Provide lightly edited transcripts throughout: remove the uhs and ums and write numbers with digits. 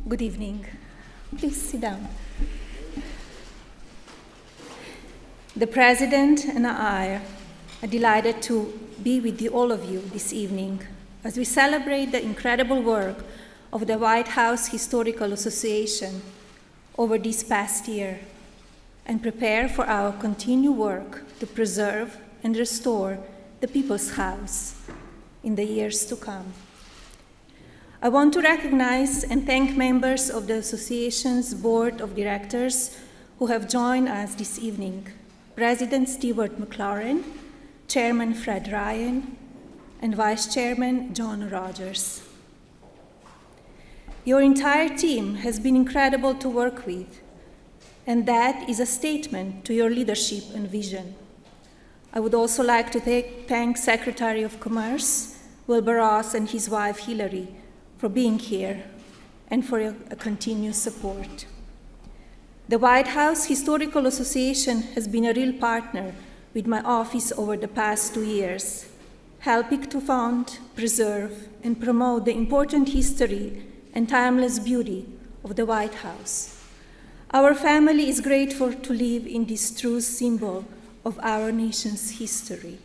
Good evening. Please sit down. The President and I are delighted to be with all of you this evening as we celebrate the incredible work of the White House Historical Association over this past year and prepare for our continued work to preserve and restore the People's House in the years to come. I want to recognize and thank members of the Association's Board of Directors who have joined us this evening: President Stewart McLaurin, Chairman Fred Ryan, and Vice Chairman John Rogers. Your entire team has been incredible to work with, and that is a statement to your leadership and vision. I would also like to thank Secretary of Commerce Wilbur Ross and his wife Hillary for being here and for your continued support. The White House Historical Association has been a real partner with my office over the past 2 years, helping to found, preserve, and promote the important history and timeless beauty of the White House. Our family is grateful to live in this true symbol of our nation's history,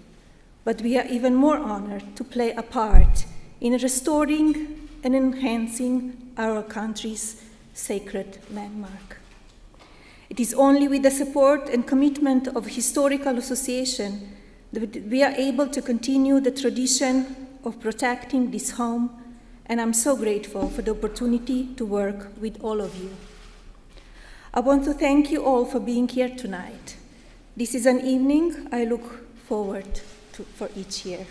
but we are even more honored to play a part in restoring and enhancing our country's sacred landmark. It is only with the support and commitment of Historical Association that we are able to continue the tradition of protecting this home, and I'm so grateful for the opportunity to work with all of you. I want to thank you all for being here tonight. This is an evening I look forward to for each year.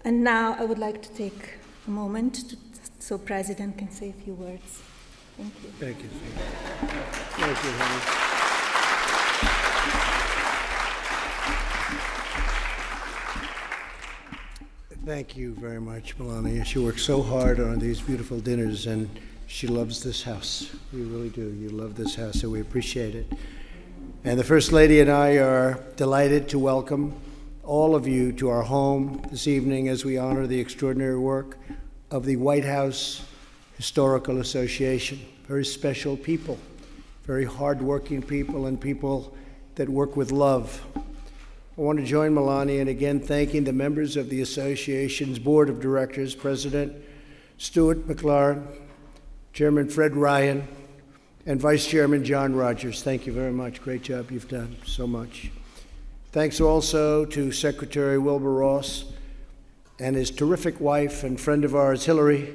And now I would like to take a moment so President can say a few words. Thank you. Thank you. Thank you, honey. Thank you very much, Melania. She works so hard on these beautiful dinners, and she loves this house. We really do. You love this house, so we appreciate it. And the First Lady and I are delighted to welcome all of you to our home this evening as we honor the extraordinary work of the White House Historical Association. Very special people, very hardworking people, and people that work with love. I want to join Melania in again thanking the members of the Association's Board of Directors, President Stewart McLaurin, Chairman Fred Ryan, and Vice Chairman John Rogers. Thank you very much. Great job you've done so much. Thanks also to Secretary Wilbur Ross and his terrific wife and friend of ours, Hillary,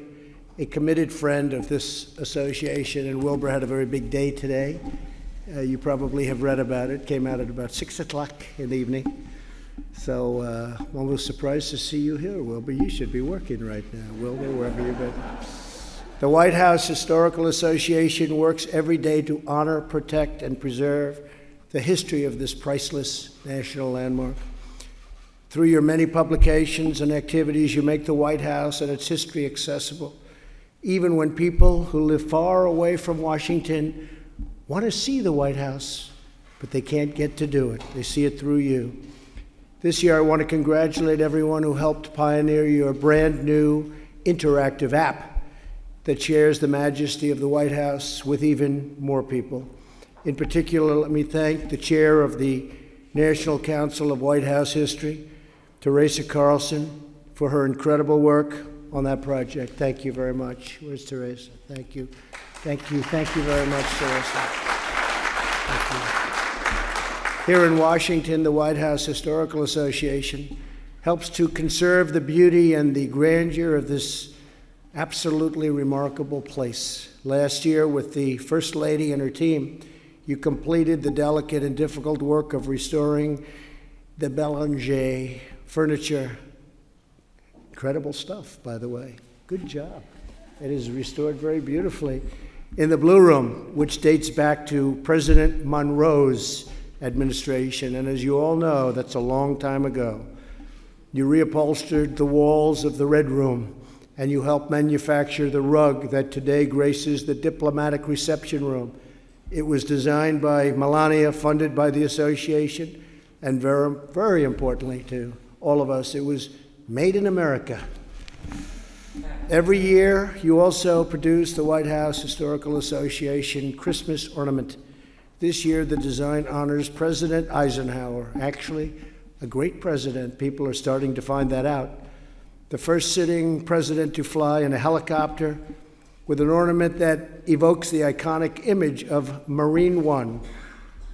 a committed friend of this association. And Wilbur had a very big day today. You probably have read about it. Came out at about 6 o'clock in the evening. So I'm almost surprised to see you here, Wilbur. You should be working right now, Wilbur, wherever you've been. The White House Historical Association works every day to honor, protect, and preserve the history of this priceless national landmark. Through your many publications and activities, you make the White House and its history accessible, even when people who live far away from Washington want to see the White House, but they can't get to do it. They see it through you. This year, I want to congratulate everyone who helped pioneer your brand new interactive app that shares the majesty of the White House with even more people. In particular, let me thank the chair of the National Council of White House History, Teresa Carlson, for her incredible work on that project. Thank you very much. Where's Teresa? Thank you. Thank you. Thank you very much, Teresa. Thank you. Here in Washington, the White House Historical Association helps to conserve the beauty and the grandeur of this absolutely remarkable place. Last year, with the First Lady and her team, you completed the delicate and difficult work of restoring the Belanger furniture. Incredible stuff, by the way. Good job. It is restored very beautifully. In the Blue Room, which dates back to President Monroe's administration, and as you all know, that's a long time ago. You reupholstered the walls of the Red Room, and you helped manufacture the rug that today graces the diplomatic reception room. It was designed by Melania, funded by the association, and very, very importantly to all of us, it was made in America. Every year, you also produce the White House Historical Association Christmas ornament. This year, the design honors President Eisenhower, actually a great president. People are starting to find that out. The first sitting president to fly in a helicopter with an ornament that evokes the iconic image of Marine One.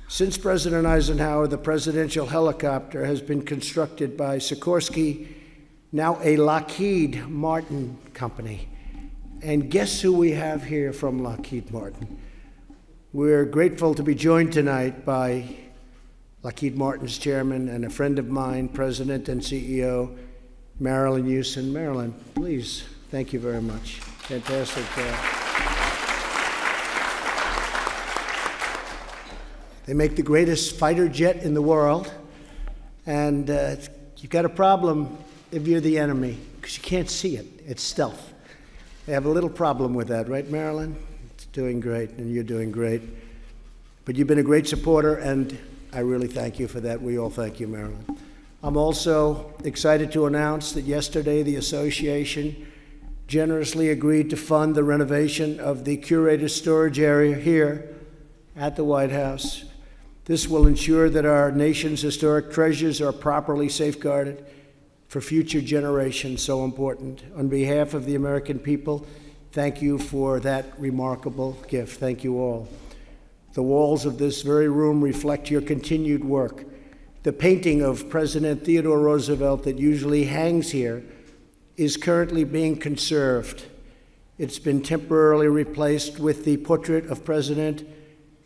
Since President Eisenhower, the presidential helicopter has been constructed by Sikorsky, now a Lockheed Martin company. And guess who we have here from Lockheed Martin? We're grateful to be joined tonight by Lockheed Martin's chairman and a friend of mine, President and CEO, Marilyn Houston. Marilyn, please, thank you very much. Fantastic. They make the greatest fighter jet in the world, and you've got a problem if you're the enemy, because you can't see it. It's stealth. They have a little problem with that, right, Marilyn? It's doing great, and you're doing great. But you've been a great supporter, and I really thank you for that. We all thank you, Marilyn. I'm also excited to announce that yesterday the association generously agreed to fund the renovation of the curated storage area here at the White House. This will ensure that our nation's historic treasures are properly safeguarded for future generations, so important. On behalf of the American people, thank you for that remarkable gift. Thank you all. The walls of this very room reflect your continued work. The painting of President Theodore Roosevelt that usually hangs here is currently being conserved. It's been temporarily replaced with the portrait of President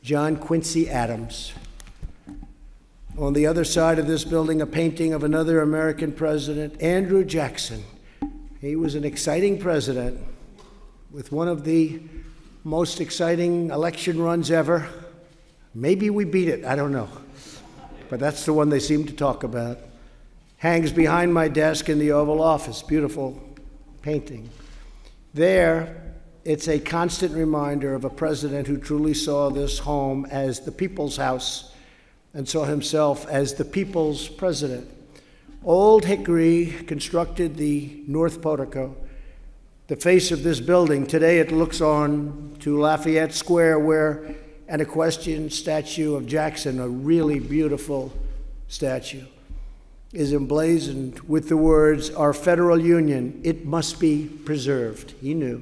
John Quincy Adams. On the other side of this building, a painting of another American president, Andrew Jackson. He was an exciting president with one of the most exciting election runs ever. Maybe we beat it, I don't know. But that's the one they seem to talk about. Hangs behind my desk in the Oval Office. Beautiful painting. There, it's a constant reminder of a president who truly saw this home as the people's house and saw himself as the people's president. Old Hickory constructed the north portico. The face of this building, today it looks on to Lafayette Square, where an equestrian statue of Jackson, a really beautiful statue, is emblazoned with the words, "Our federal union, it must be preserved." He knew.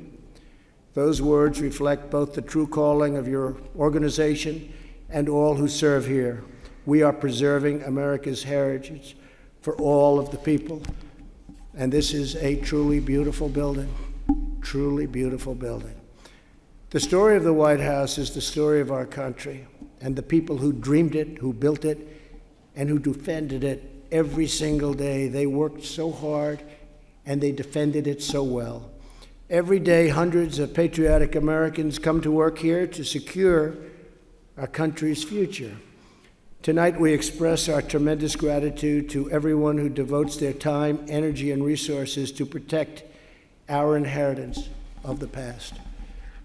Those words reflect both the true calling of your organization and all who serve here. We are preserving America's heritage for all of the people. And this is a truly beautiful building, truly beautiful building. The story of the White House is the story of our country and the people who dreamed it, who built it, and who defended it every single day. They worked so hard and they defended it so well. Every day, hundreds of patriotic Americans come to work here to secure our country's future. Tonight, we express our tremendous gratitude to everyone who devotes their time, energy, and resources to protect our inheritance of the past.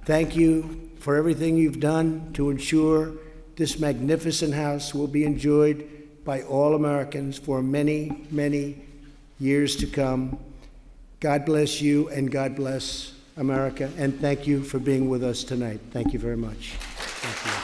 Thank you for everything you've done to ensure this magnificent house will be enjoyed by all Americans for many, many years to come. God bless you, and God bless America, and thank you for being with us tonight. Thank you very much. Thank you.